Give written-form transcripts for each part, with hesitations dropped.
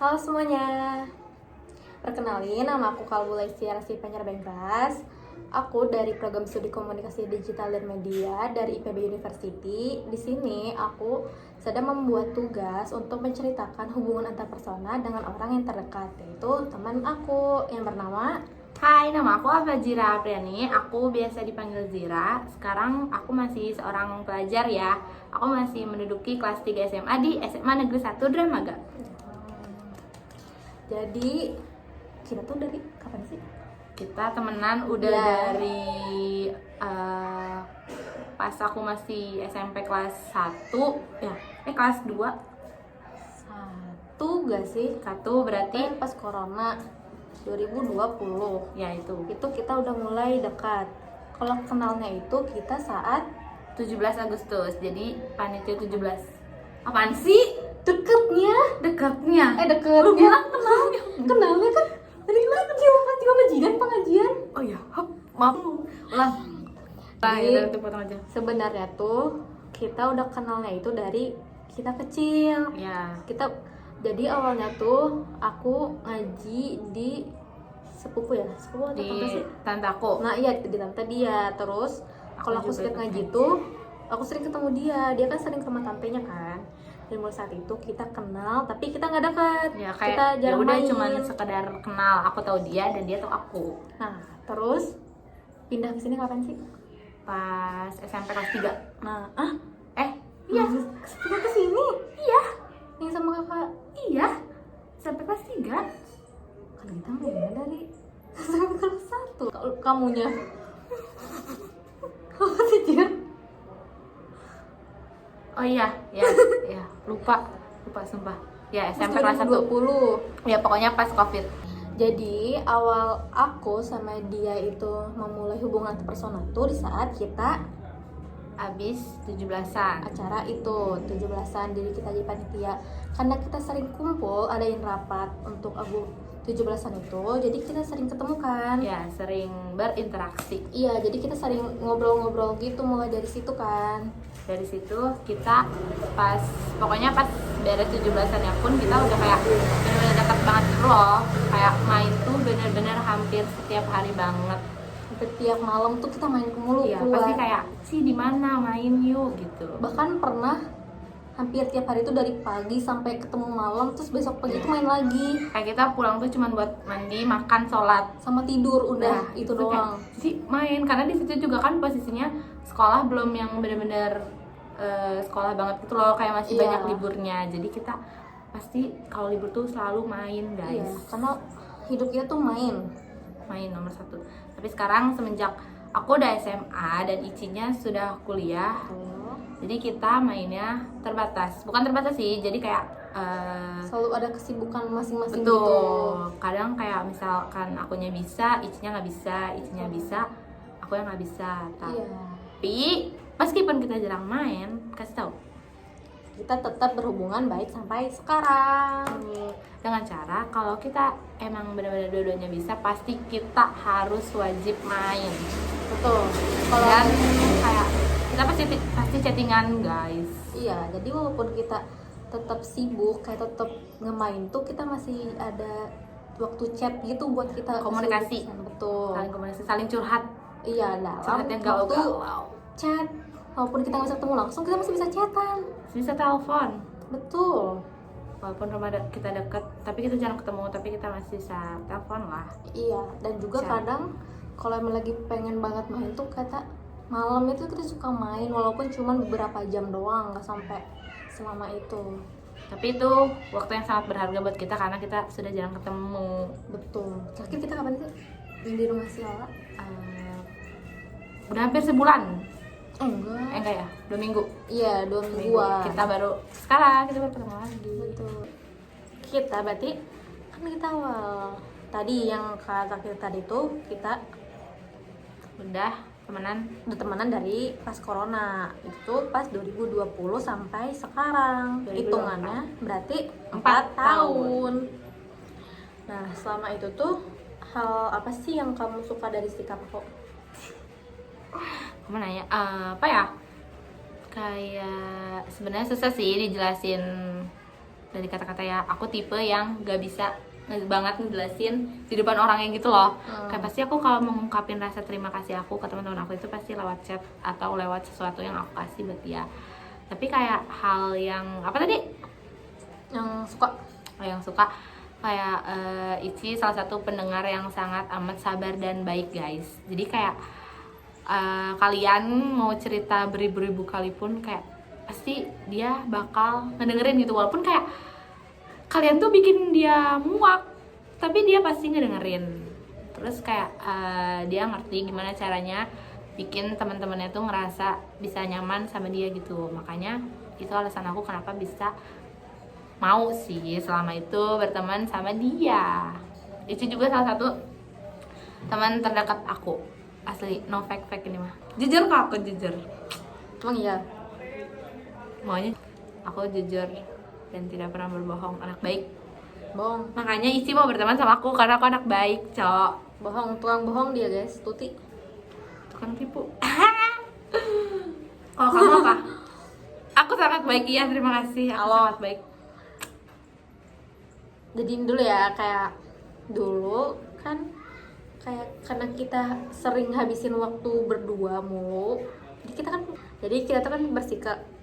Halo semuanya, perkenalin nama aku Kalbula Istiarasi Panjarbengkas. Aku dari program studi komunikasi digital dan media dari IPB University. Di sini aku sedang membuat tugas untuk menceritakan hubungan antar persona dengan orang yang terdekat, yaitu teman aku yang bernama. Hai, nama aku Zira Apriani. Aku biasa dipanggil Zira. Sekarang aku masih seorang pelajar ya. Aku masih menduduki kelas 3 SMA di SMA Negeri 1 Dramaga. Jadi kita tuh dari kapan sih? Kita temenan udah Ya. dari pas aku masih SMP kelas 1 ya. Kelas 2. Satu gak sih? 1 berarti Pas corona 2020. ya itu Kita udah mulai dekat. Kalau kenalnya itu kita saat 17 Agustus. Jadi panitia 17. Apaan sih? deketnya. Dekatnya. Deket. Lu bilang Kenalnya kan dari kecil pas juga pengajian. Oh ya, maaf. Ulang. Jadi, Ya, nanti potong aja. sebenarnya tuh kita udah kenalnya itu dari kita kecil. Ya. Jadi awalnya tuh aku ngaji di sepupu atau tante Di sih? tante aku. Nah iya, di tante dia. Terus kalau aku juga setiap ikut ngaji ngaji. tuh aku sering ketemu dia kan sering ke rumah tantenya kan. Dan mulai saat itu kita kenal, tapi kita nggak dekat. Ya Kita kayak ya jarang udah main. cuman sekedar kenal. Aku tahu dia dan dia tahu aku. Nah terus pindah ke sini kapan sih? Pas SMP kelas 3. Nah Iya. pindah ke sini Iya. yang sama kakak. Iya. Sampai kelas 3. Kan kita mainnya dari sampai kelas 1. Kamunya apa sih Cia? Oh iya, ya, ya. Lupa sumpah. Ya, SMP kelas 1. 2020. Ya, pokoknya pas Covid. Jadi awal aku sama dia itu memulai hubungan personal tuh di saat kita Abis 17-an. acara itu 17-an. Jadi kita jadi panitia karena kita sering kumpul adain rapat untuk abu 17-an itu, jadi kita sering ketemu kan. Ya, sering berinteraksi. Iya, jadi kita sering ngobrol-ngobrol gitu mulai dari situ kan. Dari situ kita pokoknya pas beres 17-an ya pun kita udah kayak bener-bener dekat banget gitu loh. Kayak main tuh bener-bener hampir setiap hari banget. Setiap malam tuh kita main mulu Iya, keluar. pasti kayak sih di mana main yuk gitu. Bahkan pernah hampir tiap hari itu dari pagi sampai ketemu malam, terus besok pagi tuh main lagi. Kayak kita pulang tuh cuman buat mandi, makan, sholat, Sama tidur udah itu terus doang. kayak, sih main karena di situ juga kan posisinya sekolah belum yang bener-bener sekolah banget gitu loh, kayak masih Iya. banyak liburnya. Jadi kita pasti kalau libur tuh selalu main guys. Iya, karena hidup kita tuh main. Main nomor 1. Tapi sekarang semenjak aku udah SMA dan Icinya sudah kuliah, jadi kita mainnya terbatas. Bukan terbatas sih, jadi kayak Selalu ada kesibukan masing-masing betul. gitu. Kadang kayak misalkan akunya bisa, Icinya nggak bisa, Icinya bisa, aku yang nggak bisa. Iya. Tapi meskipun kita jarang main, kasih tahu Kita tetap berhubungan baik sampai sekarang. dengan cara kalau kita emang benar-benar dua-duanya bisa, pasti kita harus wajib main. Betul. Kalau Dan kayak kita pasti chattingan guys. iya, jadi walaupun kita tetap sibuk, kayak tetap ngemain tuh, kita masih ada waktu chat gitu buat kita Komunikasi. betul. Saling komunikasi, saling curhat. Iya, dalam Curhat yang waktu galau-galau. chat. Walaupun kita nggak bisa ketemu langsung, kita masih bisa chatan. Bisa telepon. Betul. Walaupun rumah kita deket, tapi kita jarang ketemu, tapi kita masih bisa telepon lah. Iya, dan juga Chat. kadang kalau emang lagi pengen banget main tuh kata malam itu kita suka main walaupun cuma beberapa jam doang, nggak sampai selama itu. Tapi itu waktu yang sangat berharga buat kita karena kita sudah jarang ketemu. Betul. Terakhir kita kapan sih di rumah si Lala? Udah hampir sebulan. Enggak. Enggak ya? 2 minggu. Iya, 2 mingguan. Kita baru ketemu lagi. Betul. Kita berarti kan kita awal tadi yang kata kita tadi tuh kita Udah temenan. udah temenan dari pas corona itu pas 2020 sampai sekarang. 2024. Hitungannya berarti 4 4 tahun. Nah, selama itu tuh hal apa sih yang kamu suka dari sikap aku? Kamu nanya apa ya? Kayak sebenarnya susah sih dijelasin dari kata-kata ya, aku tipe yang gak bisa banget ngejelasin di depan orang yang gitu loh. Kayak pasti aku kalau mengungkapin rasa terima kasih aku ke teman-teman aku itu pasti lewat chat atau lewat sesuatu yang aku kasih buat dia. Tapi kayak hal yang apa tadi? Yang suka Yang suka kayak Ici salah satu pendengar yang sangat amat sabar dan baik guys. Jadi kayak kalian mau cerita beribu-ribu kali pun kayak pasti dia bakal ngedengerin gitu, walaupun kayak kalian tuh bikin dia muak tapi dia pasti ngedengerin. Terus kayak dia ngerti gimana caranya bikin teman-temannya tuh ngerasa bisa nyaman sama dia gitu. Makanya itu alasan aku kenapa bisa mau sih selama itu berteman sama dia. Itu juga salah satu teman terdekat aku, asli, no fake ini mah. Jujur kok, aku jujur. emang iya. Maunya aku jujur dan tidak pernah berbohong, anak baik. Bohong, Makanya Ici mau berteman sama aku karena aku anak baik, cok. bohong, tukang bohong dia guys, Tuti. Tukang tipu. Kalau kamu apa? Aku sangat baik, iya, terima kasih. Aku Halo. sangat baik. Jadiin dulu ya, kayak dulu kan kayak karena kita sering habisin waktu berdua mulu, jadi kita tuh kan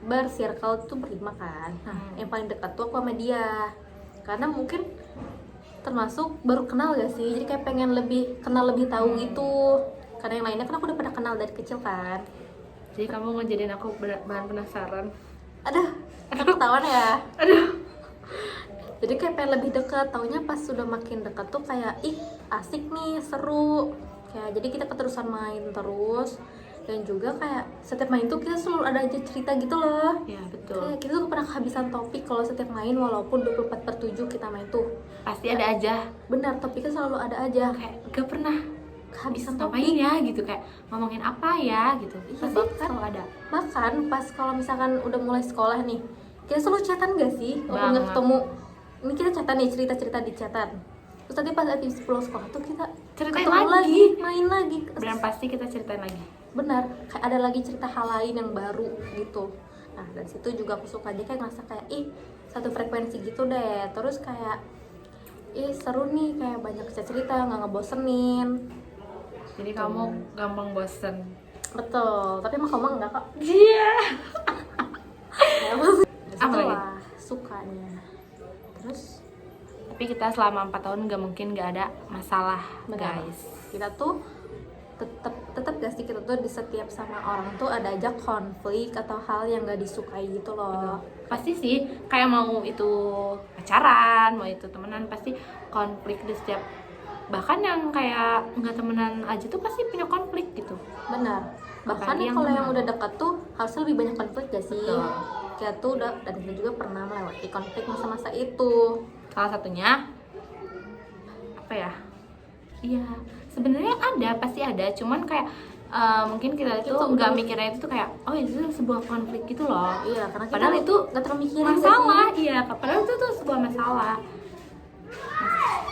bersirkel tuh berlima kan. Nah, yang paling dekat tuh aku sama dia, karena mungkin termasuk baru kenal gak sih, jadi kayak pengen kenal lebih tahu gitu. Karena yang lainnya kan aku udah pada kenal dari kecil kan. Jadi kamu mau jadiin aku bahan penasaran. Aduh, aku ketahuan ya. Aduh. Jadi kayak pengen lebih dekat, taunya pas sudah makin dekat tuh kayak ih asik nih, seru. Kayak jadi kita keterusan main terus, dan juga kayak setiap main tuh kita selalu ada aja cerita gitu loh. Ya betul. Kayak kita tuh gak pernah kehabisan topik kalau setiap main, walaupun 24/7 kita main tuh. Pasti ada aja. Benar, topiknya selalu ada aja. Kayak gak pernah Kehabisan ngapain topik. ya gitu, kayak ngomongin apa ya gitu. Iya, Pasti selalu ada. Bahkan pas kalau misalkan udah mulai sekolah nih, kita selalu chatan gak sih? Walaupun Banget. gak ketemu. Ini kita chatan nih, cerita-cerita di chatan. Terus nanti pas habis pulang sekolah tuh kita Ceritain ketemu lagi. main lagi. Dan pasti kita ceritain lagi. Benar, kayak ada lagi cerita hal lain yang baru gitu. Nah, dari situ juga aku suka aja, kayak ngerasa kayak ih satu frekuensi gitu deh. Terus kayak ih seru nih, kayak banyak cerita, nggak ngebosenin. Jadi kamu gampang bosen. Betul, tapi emang kamu enggak kok. Iya. Apa lagi? sukanya. Terus Tapi kita selama 4 tahun gak mungkin gak ada masalah, benar, guys. kita tuh tetap gak sih, kita tuh di setiap sama orang tuh ada aja konflik atau hal yang gak disukai gitu loh. Pasti sih, kayak mau itu pacaran, mau itu temenan, pasti konflik di setiap. Bahkan yang kayak nggak temenan aja tuh pasti punya konflik gitu. Benar, bahkan Apalagi yang kalau yang kenal. udah dekat tuh harusnya lebih banyak konflik gak sih? Betul. Kita tuh udah, dan kita juga pernah melewati konflik masa-masa itu. Salah satunya apa ya? Iya, sebenarnya ada, pasti ada. Cuman kayak mungkin kita Itu tuh nggak udah- mikirnya itu tuh kayak oh itu sebuah konflik gitu loh. Iya, karena kita Padahal itu nggak terlalu mikirin gak sih? masalah, iya. Padahal itu tuh sebuah masalah.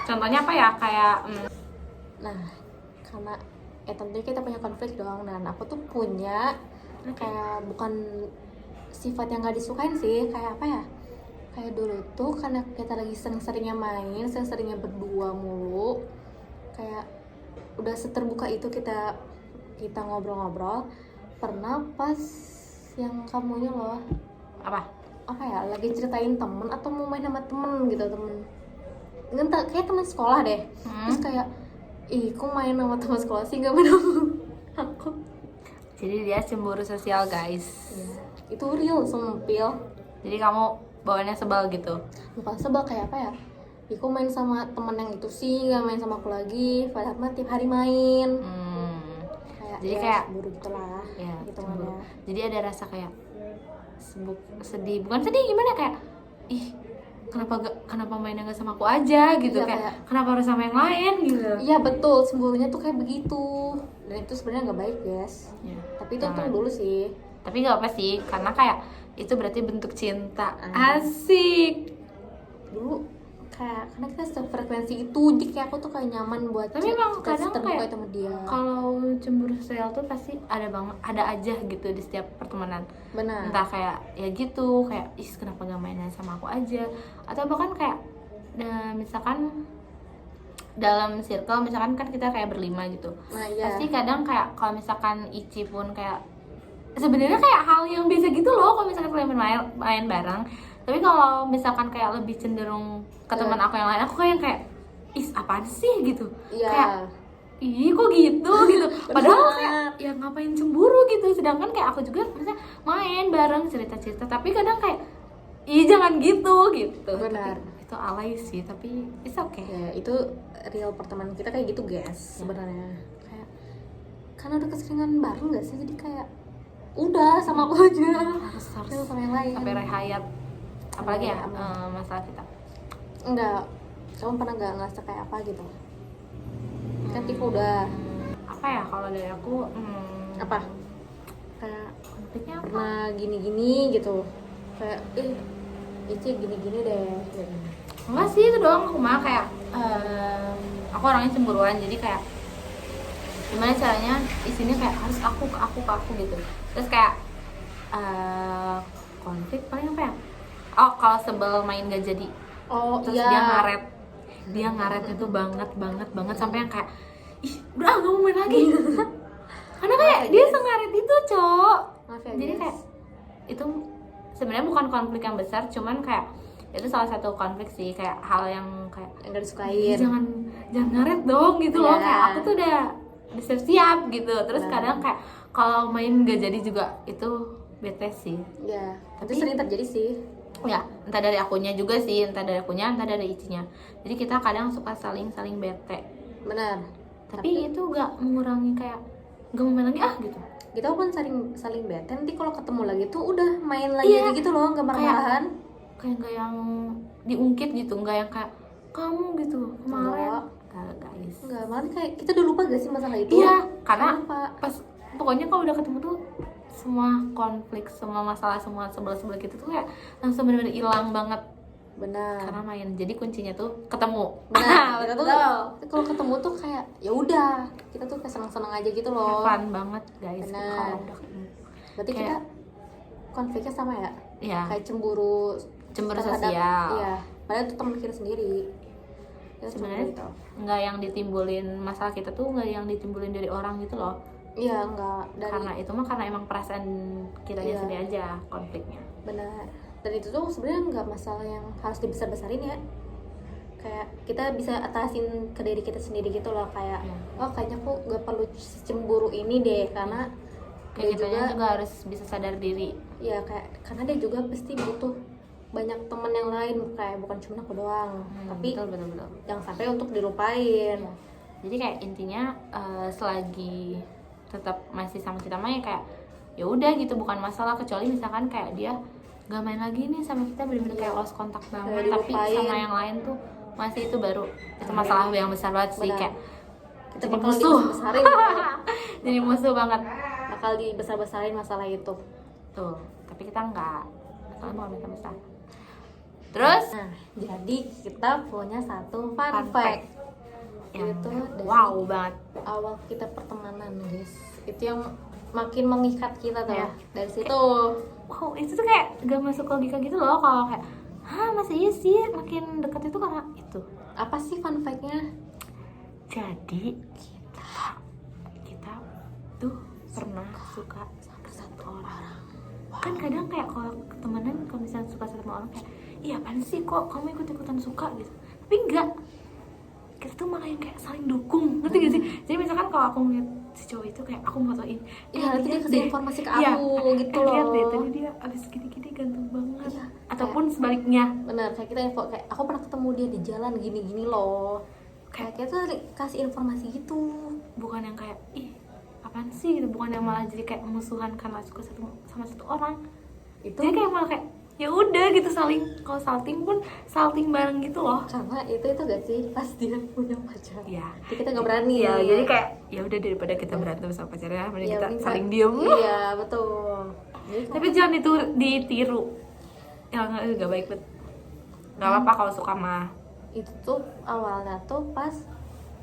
Contohnya apa ya? Kayak Nah, karena tentunya kita punya konflik dong, dan aku tuh punya kayak bukan sifat yang gak disukain sih, kayak apa ya, kayak dulu tuh karena kita lagi sering-seringnya main, sering-seringnya berdua mulu, kayak udah seterbuka itu kita ngobrol-ngobrol. Pernah pas yang kamunya loh, apa ya, lagi ceritain temen atau mau main sama temen gitu, entah, kayak teman sekolah deh. Terus kayak ih kok main sama teman sekolah sih, gak main sama aku. jadi dia cemburu sosial, guys. Ya, itu real, sempil. Jadi kamu bawaannya sebal gitu. Bukan sebel, kayak apa ya, ih kok main sama temen yang itu sih, gak main sama aku lagi, padahal mah tiap hari main. Kayak Jadi ya, kayak cemburu gitulah ya gitu cemburu. ya. Jadi ada rasa kayak sedih, bukan sedih, gimana, kayak ih kenapa mainnya gak sama aku aja gitu. Iya, kayak kenapa harus sama yang lain gitu. Iya betul, cemburunya tuh kayak begitu, dan itu sebenarnya nggak baik guys. Ya. Tapi itu Jangan. tuh dulu sih. Tapi gak apa sih, karena kayak itu berarti bentuk cinta. Ah. Asik. Dulu kayak karena kita sefrekuensi itu, jadi kayak aku tuh kayak nyaman buat Tapi emang kadang terbuka kayak sama dia. kalau cemburu sosial tuh pasti ada aja gitu di setiap pertemanan. Benar. Entah kayak ya gitu, kayak kenapa gak mainan sama aku aja, atau bahkan kayak misalkan dalam circle, misalkan kan kita kayak berlima gitu. Nah, iya. Pasti kadang kayak kalau misalkan Ici pun kayak sebenarnya kayak hal yang biasa gitu loh kalau misalkan kalian main bareng. Tapi kalau misalkan kayak lebih cenderung ke teman aku yang lain, aku kayak apaan sih gitu. Iya. Kayak kok gitu gitu. Padahal kayak ya ngapain cemburu gitu. Sedangkan kayak aku juga misalnya main bareng cerita-cerita, tapi kadang kayak jangan gitu. Benar. Tapi, itu alay sih, tapi it's okay. Ya, itu real pertemanan kita kayak gitu guys sebenarnya. Kayak karena udah keseringan bareng gak sih, jadi kayak udah sama aku aja, Harus sama yang lain. sampai rehayat. Apalagi ya Sama. masalah kita. Enggak, kamu pernah nggak ngerasa kayak apa gitu? Kan Tifa udah Apa ya kalau dari aku apa? Kayak konfliknya apa? pernah gini-gini gitu, kayak Ici gini-gini deh gitu. Enggak sih, itu doang. Aku mah kayak aku orangnya cemburuan, jadi kayak gimana caranya isinya kayak harus aku ke aku gitu. Terus kayak konflik paling apa ya? Oh, kalau sebel main gak jadi. Oh Terus iya. dia ngaretnya tuh banget sampai yang kayak udah gak mau main lagi. Karena kayak Maaf ya, dia guys. sengaret itu, Cok. Maaf ya, Jadi guys. kayak itu sebenarnya bukan konflik yang besar, cuman kayak itu salah satu konflik sih, kayak hal yang kayak yang gak disukain. jangan ngaret dong gitu loh. Iya. Kayak aku tuh udah siap gitu. Terus Nah. kadang kayak kalau main gak jadi juga itu bete sih. Ya, Tapi- itu sering terjadi sih. Ya, entah dari akunya juga sih, entah dari Icinya. Jadi kita kadang suka saling bete. Benar. Tapi itu gak mengurangi kayak gak mau main lagi gitu. Kita pun saling bete, nanti kalau ketemu lagi tuh udah main lagi Iya. gitu loh, nggak marah-marahan. Kayak gak yang diungkit gitu, gak yang kayak kamu gitu kemarin. Enggak. Guys. Enggak, malah kayak kita udah lupa gak sih masalah itu? Iya, karena Lupa. pas pokoknya kalau udah ketemu tuh semua konflik, semua masalah, semua sebel-sebel gitu tuh kayak langsung bener-bener hilang banget Benar. karena main. Jadi kuncinya tuh ketemu. Benar. Kita tuh Betul. kalau ketemu tuh kayak ya udah, kita tuh kayak senang-senang aja gitu loh. Fun banget guys Benar. kalau udah ketemu. Berarti Kayak- kita konfliknya sama ya? Iya. Kayak cemburu terhadap- sosial. Iya. Padahal itu teman kita sendiri. Kita Sebenarnya cemburu gitu. nggak yang ditimbulin masalah kita tuh nggak yang ditimbulin dari orang gitu loh. Iya, enggak dari Karena itu mah karena emang perasaan kitanya Iya. sendiri aja konfliknya. benar. Dan itu tuh sebenarnya nggak masalah yang harus dibesar-besarin ya. Kayak kita bisa atasin ke diri kita sendiri gitu loh, kayak Iya. oh kayaknya aku gak perlu cemburu ini deh, karena Kayak dia kitanya juga harus bisa sadar diri. ya kayak karena dia juga pasti butuh banyak teman yang lain, kayak bukan cuma aku doang. Tapi betul. jangan sampai untuk dilupain. Iya. Jadi kayak intinya selagi tetap masih sama kita mah ya kayak ya udah gitu, bukan masalah, kecuali misalkan kayak dia gak main lagi nih sama kita, bener-bener kayak lost kontak banget, Kayak tapi dilupain. sama yang lain tuh masih, itu baru itu masalah yang besar banget sih. Benar. Kayak Kita jadi bakal musuh. dibesar-besarin Jadi musuh banget bakal dibesar-besarin masalah itu. tuh, tapi kita enggak, soalnya bukan besar. Terus Nah, jadi kita punya satu fun Fun fact. yang Itu dari wow banget. awal kita pertemanan, guys. Itu yang makin mengikat kita tuh. Iya. Dari situ. Wow, itu tuh kayak gak masuk logika gitu loh, kalau kayak masa iya sih makin dekat itu karena itu. Apa sih fun fact-nya? Jadi kita tuh pernah suka sama satu orang. Kan kadang kayak kalau temenan, kalau misalnya suka sama orang kayak iya apaan sih kok kamu ikut-ikutan suka gitu. Tapi enggak, kita tuh malah yang kayak saling dukung, ngerti gak sih? Jadi misalkan kalau aku ngeliat si cowok itu kayak aku fotoin, Iya, nanti dia lihat kasih deh. informasi ke Iya, aku gitu lihat deh loh. tadi dia abis gini-gini ganteng banget. Iya, Ataupun sebaliknya. Bener, kayak kita info, kayak aku pernah ketemu dia di jalan gini-gini loh. Kayak kita tuh kasih informasi gitu. Bukan yang kayak apaan sih gitu, bukan yang malah jadi kayak musuhan karena suka sama satu orang. Itu Jadi kayak malah kayak ya udah gitu, saling, kalau salting pun salting bareng gitu loh. karena itu gak sih pas dia punya pacar. Iya. Jadi kita nggak berani. Iya, jadi kayak ya udah daripada kita berantem sama pacarnya, mending Iya, kita mending saling kita- diem. Iya, betul. Jadi Tapi jangan ditiru. Ya nggak baik banget. Nggak apa-apa kalau suka mah itu tuh awalnya tuh pas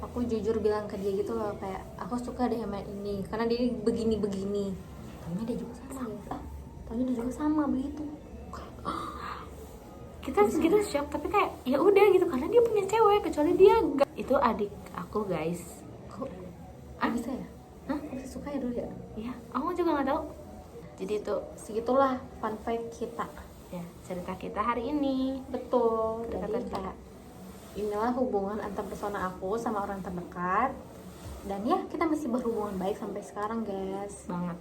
aku jujur bilang ke dia gitu loh, kayak aku suka deh sama ini karena dia begini-begini. Taunya dia juga sama guys. Taunya dia juga sama begitu. Kita shock, tapi kayak ya udah gitu karena dia punya cewek, kecuali dia enggak. Itu adik aku guys. Kok bisa ya? Hah? Kok bisa suka ya dulu ya? Ya aku juga nggak tahu. Jadi itu Segitulah fun fact kita. ya cerita kita hari ini. Betul. Jadi Kedekatan kayak inilah hubungan antar pesona aku sama orang terdekat. Dan ya kita masih berhubungan baik sampai sekarang guys. Banget.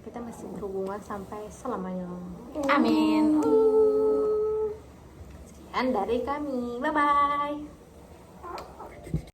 Kita masih berhubungan sampai selamanya. Amin. Sekian dari kami. Bye bye.